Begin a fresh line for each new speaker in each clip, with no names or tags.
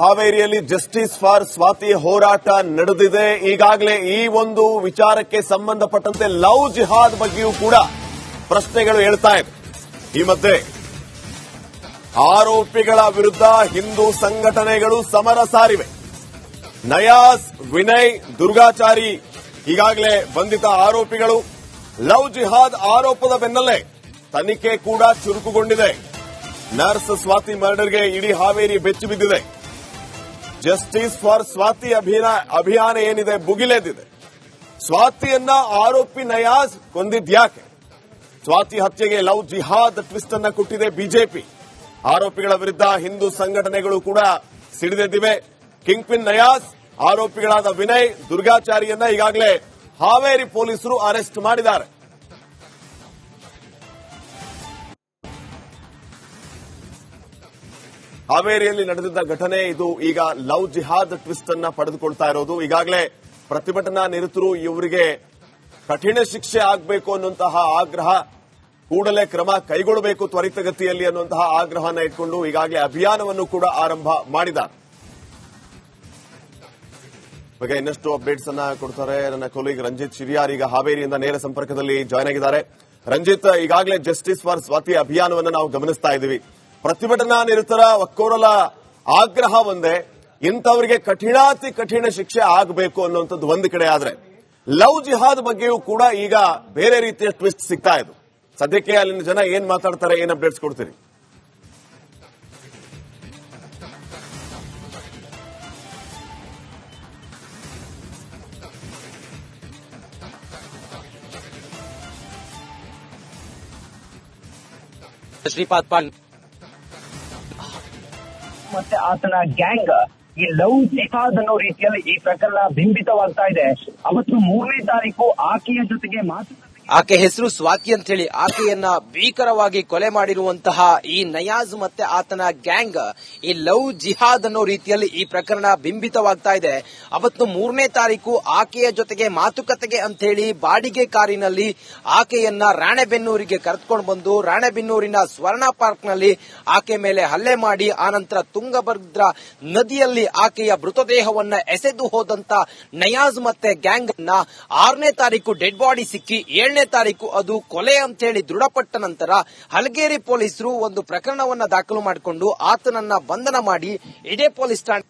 ಹಾವೇರಿಯಲ್ಲಿ justice for Swati ಹೋರಾಟ ನಡೆದಿದೆ. ಈಗಾಗಲೇ ಈ ಒಂದು ವಿಚಾರಕ್ಕೆ ಸಂಬಂಧಪಟ್ಟಂತೆ ಲವ್ ಜಿಹಾದ್ ಬಗ್ಗೆಯೂ ಕೂಡ ಪ್ರಶ್ನೆಗಳು ಹೇಳ್ತಾ ಇದೆ. ಈ ಮಧ್ಯೆ ಆರೋಪಿಗಳ ವಿರುದ್ಧ ಹಿಂದೂ ಸಂಘಟನೆಗಳು ಸಮರ ಸಾರಿವೆ. ನಯಾಜ್, ವಿನಯ್, ದುರ್ಗಾಚಾರಿ ಈಗಾಗಲೇ ಬಂಧಿತ ಆರೋಪಿಗಳು. ಲವ್ ಜಿಹಾದ್ ಆರೋಪದ ಬೆನ್ನಲ್ಲೇ ತನಿಖೆ ಕೂಡ ಚುರುಕುಗೊಂಡಿದೆ. ನರ್ಸ್ ಸ್ವಾತಿ ಮರ್ಡರ್ಗೆ ಇಡೀ ಹಾವೇರಿ ಬೆಚ್ಚಿ ಬಿದ್ದಿದೆ. ಜಸ್ಟಿಸ್ ಫಾರ್ ಸ್ವಾತಿ ಅಭಿಯಾನ ಏನಿದೆ ಭುಗಿಲೆದ್ದಿದೆ. ಸ್ವಾತಿಯನ್ನ ಆರೋಪಿ ನಯಾಜ್ ಕೊಂದಿದ್ಯಾಕೆ? ಸ್ವಾತಿ ಹತ್ಯೆಗೆ ಲವ್ ಜಿಹಾದ್ ಟ್ವಿಸ್ಟ್ ಅನ್ನ ಕೊಟ್ಟಿದೆ ಬಿಜೆಪಿ. ಆರೋಪಿಗಳ ವಿರುದ್ಧ ಹಿಂದೂ ಸಂಘಟನೆಗಳು ಕೂಡ ಸಿಡಿದೆದ್ದಿವೆ. ಕಿಂಗ್ ಪಿನ್ ನಯಾಜ್, ಆರೋಪಿಗಳಾದ ವಿನಯ್, ದುರ್ಗಾಚಾರಿಯನ್ನ ಈಗಾಗಲೇ ಹಾವೇರಿ ಪೊಲೀಸರು ಅರೆಸ್ಟ್ ಮಾಡಿದ್ದಾರೆ. ಹಾವೇರಿಯಲ್ಲಿ ನಡೆದಿದ್ದ ಘಟನೆ ಇದು. ಈಗ ಲವ್ ಜಿಹಾದ್ ಟ್ವಿಸ್ಟ್ ಅನ್ನ ಪಡೆದುಕೊಳ್ತಾ ಇರೋದು. ಈಗಾಗಲೇ ಪ್ರತಿಭಟನಾ ನಿರತರು ಇವರಿಗೆ ಕಠಿಣ ಶಿಕ್ಷೆ ಆಗಬೇಕು ಅನ್ನುವಂತಹ ಆಗ್ರಹ, ಕೂಡಲೇ ಕ್ರಮ ಕೈಗೊಳ್ಳಬೇಕು ತ್ವರಿತಗತಿಯಲ್ಲಿ ಅನ್ನುವಂತಹ ಆಗ್ರಹವನ್ನು ಇಟ್ಕೊಂಡು ಈಗಾಗಲೇ ಅಭಿಯಾನವನ್ನು ಕೂಡ ಆರಂಭ ಮಾಡಿದ್ದಾರೆ. ಬಗ್ಗೆ ಇನ್ನಷ್ಟು ಅಪ್ಡೇಟ್ಸ್ ಅನ್ನ ಕೊಡ್ತಾರೆ ನನ್ನ ಕೊಲೀಗ್ ರಂಜಿತ್ ಶಿರಿಯಾರ್. ಈಗ ಹಾವೇರಿಯಿಂದ ನೇರ ಸಂಪರ್ಕದಲ್ಲಿ ಜಾಯ್ನ್ ಆಗಿದ್ದಾರೆ. ರಂಜಿತ್, ಈಗಾಗಲೇ ಜಸ್ಟಿಸ್ ಫಾರ್ ಸ್ವಾತಿ ಅಭಿಯಾನವನ್ನು ನಾವು ಗಮನಿಸ್ತಾ ಇದ್ದೀವಿ. ಪ್ರತಿಭಟನಾ ನಿರತರ ಒಕ್ಕೋರಲ ಆಗ್ರಹ ಒಂದೇ, ಇಂಥವರಿಗೆ ಕಠಿಣಾತಿ ಕಠಿಣ ಶಿಕ್ಷೆ ಆಗಬೇಕು ಅನ್ನುವಂಥದ್ದು ಒಂದು ಕಡೆ. ಆದ್ರೆ ಲವ್ ಜಿಹಾದ್ ಬಗ್ಗೆಯೂ ಕೂಡ ಈಗ ಬೇರೆ ರೀತಿಯ ಟ್ವಿಸ್ಟ್ ಸಿಗ್ತಾ ಇದೆ. ಸದ್ಯಕ್ಕೆ ಅಲ್ಲಿನ ಜನ ಏನ್ ಮಾತಾಡ್ತಾರೆ, ಏನ್ ಅಪ್ಡೇಟ್ಸ್ ಕೊಡ್ತೀರಿ?
ಶ್ರೀಪಾದ್ ಪಾಲ್
ಮತ್ತೆ ಆತನ ಗ್ಯಾಂಗ್ ಈ ಲವ್ ಜಿಹಾದ್ ಅನ್ನೋ ರೀತಿಯಲ್ಲಿ ಈ ಪ್ರಕರಣ ಬಿಂಬಿತವಾಗ್ತಾ ಇದೆ. ಅವತ್ತು 3ನೇ ತಾರೀಕು ಆಕೆಯ ಜೊತೆಗೆ
ಆಕೆ ಹೆಸರು ಸ್ವಾತಿ ಅಂತ ಹೇಳಿ ಆಕೆಯನ್ನ ಭೀಕರವಾಗಿ ಕೊಲೆ ಮಾಡಿರುವಂತಹ ಈ ನಯಾಜ್ ಮತ್ತೆ ಆತನ ಗ್ಯಾಂಗ್ ಈ ಲವ್ ಜಿಹಾದ್ ಅನ್ನೋ ರೀತಿಯಲ್ಲಿ ಈ ಪ್ರಕರಣ ಬಿಂಬಿತವಾಗ್ತಾ ಇದೆ. ಅವತ್ತು 3ನೇ ತಾರೀಕು ಆಕೆಯ ಜೊತೆಗೆ ಮಾತುಕತೆಗೆ ಅಂತ ಹೇಳಿ ಬಾಡಿಗೆ ಕಾರಿನಲ್ಲಿ ಆಕೆಯನ್ನ ರಾಣೆಬೆನ್ನೂರಿಗೆ ಕರೆದುಕೊಂಡು ಬಂದು ರಾಣೆಬೆನ್ನೂರಿನ ಸ್ವರ್ಣ ಪಾರ್ಕ್ನಲ್ಲಿ ಆಕೆ ಮೇಲೆ ಹಲ್ಲೆ ಮಾಡಿ ಆನಂತರ ತುಂಗಭದ್ರಾ ನದಿಯಲ್ಲಿ ಆಕೆಯ ಮೃತದೇಹವನ್ನ ಎಸೆದು ಹೋದಂತ ನಯಾಜ್ ಮತ್ತೆ ಗ್ಯಾಂಗ್ ಅನ್ನ 6ನೇ ತಾರೀಕು ಡೆಡ್ ಬಾಡಿ ಸಿಕ್ಕಿ 7ನೇ ತಾರೀಕು ಅದು ಕೊಲೆ ಅಂತ ಹೇಳಿ ದೃಢಪಟ್ಟ ನಂತರ ಹಲಗೇರಿ ಪೊಲೀಸರು ಒಂದು ಪ್ರಕರಣವನ್ನ ದಾಖಲು ಮಾಡಿಕೊಂಡು ಆತನನ್ನ ಬಂಧನ ಮಾಡಿ ಇದೇ ಪೊಲೀಸ್ ಠಾಣೆ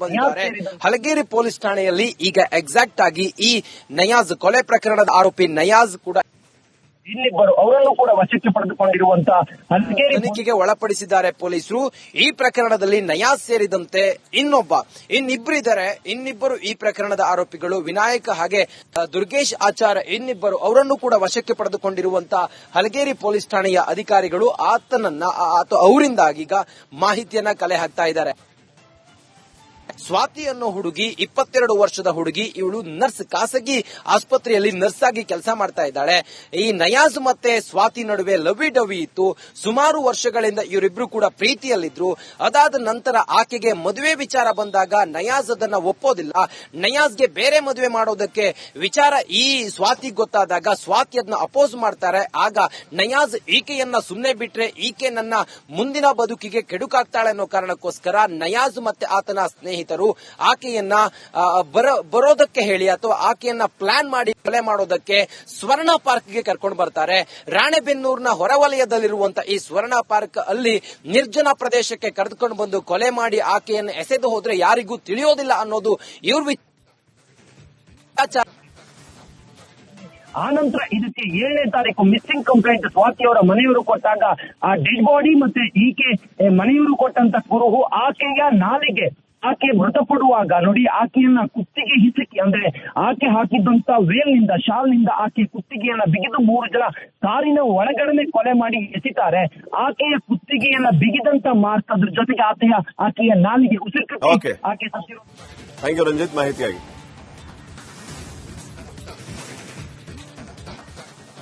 ಬಂದಿದ್ದಾರೆ. ಹಲಗೇರಿ ಪೊಲೀಸ್ ಠಾಣೆಯಲ್ಲಿ ಈಗ ಎಕ್ಸಾಕ್ಟ್ ಆಗಿ ಈ ನಯಾಜ್ ಕೊಲೆ ಪ್ರಕರಣದ ಆರೋಪಿ ನಯಾಜ್ ಕೂಡ
ಇನ್ನಿಬ್ಬರು ಅವರನ್ನು ಕೂಡ ವಶಕ್ಕೆ ಪಡೆದುಕೊಂಡಿರುವಂತಹ
ತನಿಖೆಗೆ ಒಳಪಡಿಸಿದ್ದಾರೆ ಪೊಲೀಸರು. ಈ ಪ್ರಕರಣದಲ್ಲಿ ನಯಾಜ್ ಸೇರಿದಂತೆ ಇನ್ನಿಬ್ಬರು ಈ ಪ್ರಕರಣದ ಆರೋಪಿಗಳು ವಿನಾಯಕ ಹಾಗೆ ದುರ್ಗೇಶ್ ಆಚಾರ್ ಇನ್ನಿಬ್ಬರು ಅವರನ್ನು ಕೂಡ ವಶಕ್ಕೆ ಪಡೆದುಕೊಂಡಿರುವಂತಹ ಹಲಗೇರಿ ಪೊಲೀಸ್ ಠಾಣೆಯ ಅಧಿಕಾರಿಗಳು ಅವರಿಂದ ಈಗ ಮಾಹಿತಿಯನ್ನ ಕಲೆ ಹಾಕ್ತಾ ಇದ್ದಾರೆ. ಸ್ವಾತಿ ಅನ್ನೋ ಹುಡುಗಿ 22 ವರ್ಷದ ಹುಡುಗಿ. ಇವಳು ನರ್ಸ್, ಖಾಸಗಿ ಆಸ್ಪತ್ರೆಯಲ್ಲಿ ನರ್ಸ್ ಆಗಿ ಕೆಲಸ ಮಾಡ್ತಾ ಇದ್ದಾಳೆ. ಈ ನಯಾಜ್ ಮತ್ತೆ ಸ್ವಾತಿ ನಡುವೆ ಲವಿ ಡವಿ ಇತ್ತು. ಸುಮಾರು ವರ್ಷಗಳಿಂದ ಇವರಿಬ್ರು ಕೂಡ ಪ್ರೀತಿಯಲ್ಲಿದ್ರು. ಅದಾದ ನಂತರ ಆಕೆಗೆ ಮದುವೆ ವಿಚಾರ ಬಂದಾಗ ನಯಾಜ್ ಅದನ್ನ ಒಪ್ಪೋದಿಲ್ಲ. ನಯಾಜ್ಗೆ ಬೇರೆ ಮದುವೆ ಮಾಡೋದಕ್ಕೆ ವಿಚಾರ ಈ ಸ್ವಾತಿ ಗೊತ್ತಾದಾಗ ಸ್ವಾತಿ ಅದನ್ನ ಅಪೋಸ್ ಮಾಡ್ತಾರೆ. ಆಗ ನಯಾಜ್ ಈಕೆಯನ್ನ ಸುಮ್ಮನೆ ಬಿಟ್ರೆ ಈಕೆ ನನ್ನ ಮುಂದಿನ ಬದುಕಿಗೆ ಕೆಡುಕಾಗ್ತಾಳೆ ಅನ್ನೋ ಕಾರಣಕ್ಕೋಸ್ಕರ ನಯಾಜ್ ಮತ್ತೆ ಆತನ ಸ್ನೇಹಿತರು ಆಕೆಯನ್ನ ಬರೋದಕ್ಕೆ ಹೇಳಿ ಅಥವಾ ಆಕೆಯನ್ನ ಪ್ಲಾನ್ ಮಾಡಿ ಕೊಲೆ ಮಾಡೋದಕ್ಕೆ ಸ್ವರ್ಣ ಪಾರ್ಕ್ಗೆ ಕರ್ಕೊಂಡು ಬರ್ತಾರೆ. ರಾಣೆಬೆನ್ನೂರಿನ ಹೊರವಲಯದಲ್ಲಿರುವಂತಹ ಈ ಸ್ವರ್ಣ ಪಾರ್ಕ್ ಅಲ್ಲಿ ನಿರ್ಜನ ಪ್ರದೇಶಕ್ಕೆ ಕರೆದುಕೊಂಡು ಬಂದು ಕೊಲೆ ಮಾಡಿ ಆಕೆಯನ್ನು ಎಸೆದು ಹೋದ್ರೆ ಯಾರಿಗೂ ತಿಳಿಯೋದಿಲ್ಲ ಅನ್ನೋದು ಇವ್ರ ವಿಚಾರ.
ಆನಂತರ ಇದಕ್ಕೆ 7ನೇ ತಾರೀಕು ಮಿಸ್ಸಿಂಗ್ ಕಂಪ್ಲೇಂಟ್ ಸ್ವಾತಿ ಅವರ ಮನೆಯವರು ಕೊಟ್ಟಾಗ ಆ ಡೆಡ್ ಬಾಡಿ ಮತ್ತೆ ಈಕೆ ಮನೆಯವರು ಕೊಟ್ಟಂತ ಕುರುಹು ಆಕೆಯ ನಾಲಿಗೆ, ಆಕೆ ಮೃತಪಡುವಾಗ ನೋಡಿ ಆಕೆಯನ್ನ ಕುತ್ತಿಗೆ ಹಿಸುಕಿ ಅಂದ್ರೆ ಆಕೆ ಹಾಕಿದ್ದಂತ ವೇಲ್ನಿಂದ ಶಾಲ್ನಿಂದ ಆಕೆ ಕುತ್ತಿಗೆಯನ್ನ ಬಿಗಿದು 3 ಜನ ಕಾರಿನ ಒಳಗಡೆ ಕೊಲೆ ಮಾಡಿ ಎಸಿತಾರೆ. ಆಕೆಯ ಕುತ್ತಿಗೆಯನ್ನ ಬಿಗಿದಂತ ಮಾರ್ಕ್, ಅದ್ರ ಜೊತೆಗೆ ಆಕೆಯ ನಾಲಿಗೆ ಉಸಿರು ಆಕೆ ಸತ್ತಿರೋ.
ಥ್ಯಾಂಕ್ ಯು ರಂಜಿತ್ ಮಾಹಿತಿಯಾಗಿ.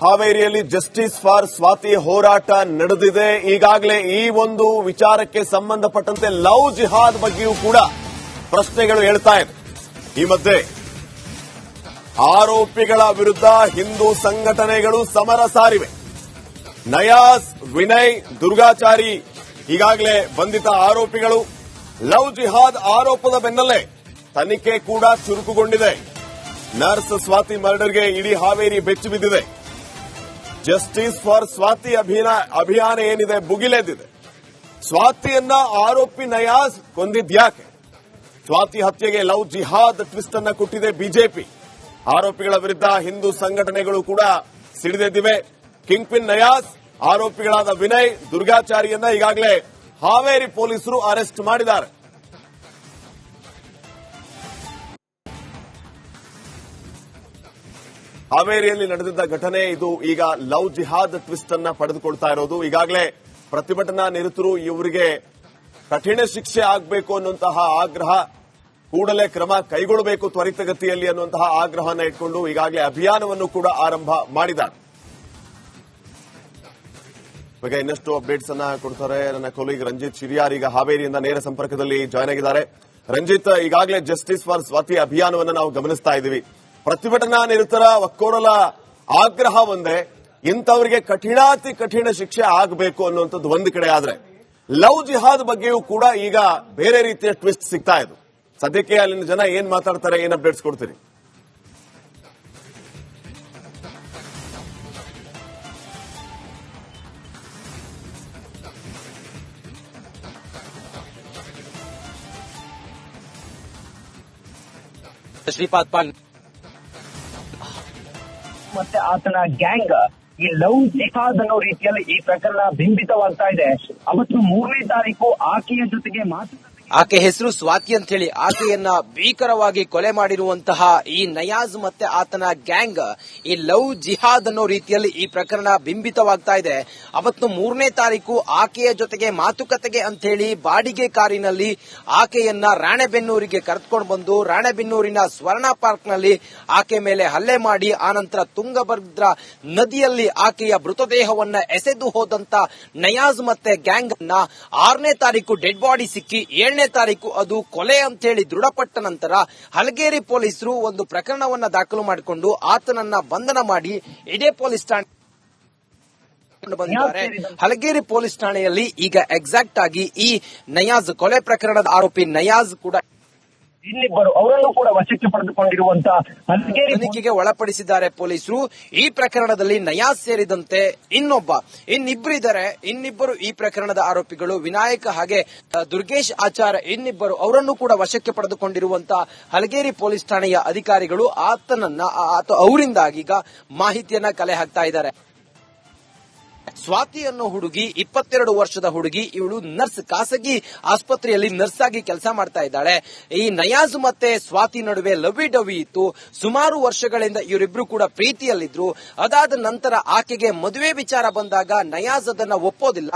ಹಾವೇರಿಯಲ್ಲಿ ಜಸ್ಟಿಸ್ ಫಾರ್ ಸ್ವಾತಿ ಹೋರಾಟ ನಡೆದಿದೆ. ಈಗಾಗಲೇ ಈ ಒಂದು ವಿಚಾರಕ್ಕೆ ಸಂಬಂಧಪಟ್ಟಂತೆ ಲವ್ ಜಿಹಾದ್ ಬಗ್ಗೆಯೂ ಕೂಡ ಪ್ರಶ್ನೆಗಳು ಹೇಳ್ತಾ ಇದೆ. ಈ ಮಧ್ಯೆ ಆರೋಪಿಗಳ ವಿರುದ್ಧ ಹಿಂದೂ ಸಂಘಟನೆಗಳು ಸಮರ ಸಾರಿವೆ. ನಯಾಜ್, ವಿನಯ್, ದುರ್ಗಾಚಾರಿ ಈಗಾಗಲೇ ಬಂಧಿತ ಆರೋಪಿಗಳು. ಲವ್ ಜಿಹಾದ್ ಆರೋಪದ ಬೆನ್ನಲ್ಲೇ ತನಿಖೆ ಕೂಡ ಚುರುಕುಗೊಂಡಿದೆ. ನರ್ಸ್ ಸ್ವಾತಿ ಮರ್ಡರ್ಗೆ ಇಡೀ ಹಾವೇರಿ ಬೆಚ್ಚಿ ಬಿದ್ದಿದೆ. ಜಸ್ಟಿಸ್ ಫಾರ್ ಸ್ವಾತಿ ಅಭಿಯಾನ ಏನಿದೆ ಭುಗಿಲೆದ್ದಿದೆ. ಸ್ವಾತಿಯನ್ನ ಆರೋಪಿ ನಯಾಜ್ ಕೊಂದಿದ್ಯಾಕೆ? ಸ್ವಾತಿ ಹತ್ಯೆಗೆ ಲವ್ ಜಿಹಾದ್ ಟ್ವಿಸ್ಟ್ ಅನ್ನ ಕೊಟ್ಟಿದೆ ಬಿಜೆಪಿ. ಆರೋಪಿಗಳ ವಿರುದ್ಧ ಹಿಂದೂ ಸಂಘಟನೆಗಳು ಕೂಡ ಸಿಡಿದೆದ್ದಿವೆ. ಕಿಂಗ್ ಪಿನ್ ನಯಾಜ್, ಆರೋಪಿಗಳಾದ ವಿನಯ್, ದುರ್ಗಾಚಾರಿಯನ್ನ ಈಗಾಗಲೇ ಹಾವೇರಿ ಪೊಲೀಸರು ಅರೆಸ್ಟ್ ಮಾಡಿದ್ದಾರೆ. ಹಾವೇರಿಯಲ್ಲಿ ನಡೆದಿದ್ದ ಘಟನೆ ಇದು. ಈಗ ಲವ್ ಜಿಹಾದ್ ಟ್ವಿಸ್ಟ್ ಅನ್ನ ಪಡೆದುಕೊಳ್ತಾ ಇರೋದು. ಈಗಾಗಲೇ ಪ್ರತಿಭಟನಾ ನಿರತರು ಇವರಿಗೆ ಕಠಿಣ ಶಿಕ್ಷೆ ಆಗಬೇಕು ಅನ್ನುವಂತಹ ಆಗ್ರಹ, ಕೂಡಲೇ ಕ್ರಮ ಕೈಗೊಳ್ಳಬೇಕು ತ್ವರಿತಗತಿಯಲ್ಲಿ ಅನ್ನುವಂತಹ ಆಗ್ರಹವನ್ನು ಇಟ್ಕೊಂಡು ಈಗಾಗಲೇ ಅಭಿಯಾನವನ್ನು ಕೂಡ ಆರಂಭ ಮಾಡಿದ್ದಾರೆ. ಈಗ ಇನ್ನಷ್ಟು ಅಪ್ಡೇಟ್ಸ್ ಅನ್ನ ಕೊಡ್ತಾರೆ ನನ್ನ ಕೊಲೀಗ್ ರಂಜಿತ್ ಶಿರಿಯಾರ್. ಈಗ ಹಾವೇರಿಯಿಂದ ನೇರ ಸಂಪರ್ಕದಲ್ಲಿ ಜಾಯ್ನ್ ಆಗಿದ್ದಾರೆ. ರಂಜಿತ್, ಈಗಾಗಲೇ ಜಸ್ಟಿಸ್ ಫಾರ್ ಸ್ವಾತಿ ಅಭಿಯಾನವನ್ನು ನಾವು ಗಮನಿಸ್ತಾ ಇದ್ದೀವಿ. ಪ್ರತಿಭಟನಾ ನಿರತರ ಒಕ್ಕೊರಲ ಆಗ್ರಹ ಒಂದೇ, ಇಂಥವರಿಗೆ ಕಠಿಣಾತಿ ಕಠಿಣ ಶಿಕ್ಷೆ ಆಗಬೇಕು ಅನ್ನುವಂಥದ್ದು ಒಂದು ಕಡೆ. ಆದ್ರೆ ಲವ್ ಜಿಹಾದ್ ಬಗ್ಗೆಯೂ ಕೂಡ ಈಗ ಬೇರೆ ರೀತಿಯ ಟ್ವಿಸ್ಟ್ ಸಿಗ್ತಾ ಇದೆ. ಸದ್ಯಕ್ಕೆ ಅಲ್ಲಿನ ಜನ ಏನ್ ಮಾತಾಡ್ತಾರೆ, ಏನ್ ಅಪ್ಡೇಟ್ಸ್ ಕೊಡ್ತೀರಿ?
ಶ್ರೀಪಾದ್ ಪಾಲ್
ಮತ್ತೆ ಆತನ ಗ್ಯಾಂಗ್ ಈ ಲವ್ ಜಿಹಾದ್ ಅನ್ನೋ ರೀತಿಯಲ್ಲಿ ಈ ಪ್ರಕರಣ ಬಿಂಬಿತವಾಗ್ತಾ ಇದೆ. ಅವತ್ತು 3ನೇ ತಾರೀಕು ಆಕೆಯ ಜೊತೆಗೆ
ಆಕೆ ಹೆಸರು ಸ್ವಾತಿ ಅಂತ ಹೇಳಿ ಆಕೆಯನ್ನ ಭೀಕರವಾಗಿ ಕೊಲೆ ಮಾಡಿರುವಂತಹ ಈ ನಯಾಜ್ ಮತ್ತೆ ಆತನ ಗ್ಯಾಂಗ್ ಈ ಲವ್ ಜಿಹಾದ್ ಅನ್ನೋ ರೀತಿಯಲ್ಲಿ ಈ ಪ್ರಕರಣ ಬಿಂಬಿತವಾಗ್ತಾ ಇದೆ. ಅವತ್ತು 3ನೇ ತಾರೀಕು ಆಕೆಯ ಜೊತೆಗೆ ಮಾತುಕತೆಗೆ ಅಂತ ಹೇಳಿ ಬಾಡಿಗೆ ಕಾರಿನಲ್ಲಿ ಆಕೆಯನ್ನ ರಾಣೆಬೆನ್ನೂರಿಗೆ ಕರೆದುಕೊಂಡು ಬಂದು ರಾಣೆಬೆನ್ನೂರಿನ ಸ್ವರ್ಣ ಪಾರ್ಕ್ ನಲ್ಲಿ ಆಕೆ ಮೇಲೆ ಹಲ್ಲೆ ಮಾಡಿ ಆನಂತರ ತುಂಗಭದ್ರಾ ನದಿಯಲ್ಲಿ ಆಕೆಯ ಮೃತದೇಹವನ್ನ ಎಸೆದು ಹೋದಂತ ನಯಾಜ್ ಮತ್ತೆ ಗ್ಯಾಂಗ್ ಅನ್ನ 6ನೇ ತಾರೀಕು ಡೆಡ್ ಬಾಡಿ ಸಿಕ್ಕಿ 7ನೇ ತಾರೀಕು ಅದು ಕೊಲೆ ಅಂತ ಹೇಳಿ ದೃಢಪಟ್ಟ ನಂತರ ಹಲಗೇರಿ ಪೊಲೀಸರು ಒಂದು ಪ್ರಕರಣವನ್ನ ದಾಖಲು ಮಾಡಿಕೊಂಡು ಆತನನ್ನ ಬಂಧನ ಮಾಡಿ ಇದೇ ಪೊಲೀಸ್ ಠಾಣೆ ಬಂದಿದ್ದಾರೆ. ಹಲಗೇರಿ ಪೊಲೀಸ್ ಠಾಣೆಯಲ್ಲಿ ಈಗ ಎಕ್ಸಾಕ್ಟ್ ಆಗಿ ಈ ನಯಾಜ್ ಕೊಲೆ ಪ್ರಕರಣದ ಆರೋಪಿ ನಯಾಜ್ ಕೂಡ
ಇನ್ನಿಬ್ಬರು ಅವರನ್ನು ಕೂಡ ವಶಕ್ಕೆ ಪಡೆದುಕೊಂಡಿರುವಂತ
ತನಿಖೆಗೆ ಒಳಪಡಿಸಿದ್ದಾರೆ ಪೊಲೀಸರು. ಈ ಪ್ರಕರಣದಲ್ಲಿ ನಯಾಜ್ ಸೇರಿದಂತೆ ಇನ್ನಿಬ್ಬರು ಈ ಪ್ರಕರಣದ ಆರೋಪಿಗಳು ವಿನಾಯಕ ಹಾಗೆ ದುರ್ಗೇಶ್ ಆಚಾರ್ ಇನ್ನಿಬ್ಬರು ಅವರನ್ನು ಕೂಡ ವಶಕ್ಕೆ ಪಡೆದುಕೊಂಡಿರುವಂತಹ ಹಲಗೇರಿ ಪೊಲೀಸ್ ಠಾಣೆಯ ಅಧಿಕಾರಿಗಳು ಅವರಿಂದ ಈಗ ಮಾಹಿತಿಯನ್ನ ಕಲೆ ಹಾಕ್ತಾ ಇದ್ದಾರೆ. ಸ್ವಾತಿ ಅನ್ನೋ ಹುಡುಗಿ 22 ವರ್ಷದ ಹುಡುಗಿ. ಇವಳು ನರ್ಸ್, ಖಾಸಗಿ ಆಸ್ಪತ್ರೆಯಲ್ಲಿ ನರ್ಸ್ ಆಗಿ ಕೆಲಸ ಮಾಡ್ತಾ ಇದ್ದಾಳೆ. ಈ ನಯಾಜ್ ಮತ್ತೆ ಸ್ವಾತಿ ನಡುವೆ ಲವಿ ಡವಿ ಇತ್ತು. ಸುಮಾರು ವರ್ಷಗಳಿಂದ ಇವರಿಬ್ರು ಕೂಡ ಪ್ರೀತಿಯಲ್ಲಿದ್ರು. ಅದಾದ ನಂತರ ಆಕೆಗೆ ಮದುವೆ ವಿಚಾರ ಬಂದಾಗ ನಯಾಜ್ ಅದನ್ನ ಒಪ್ಪೋದಿಲ್ಲ.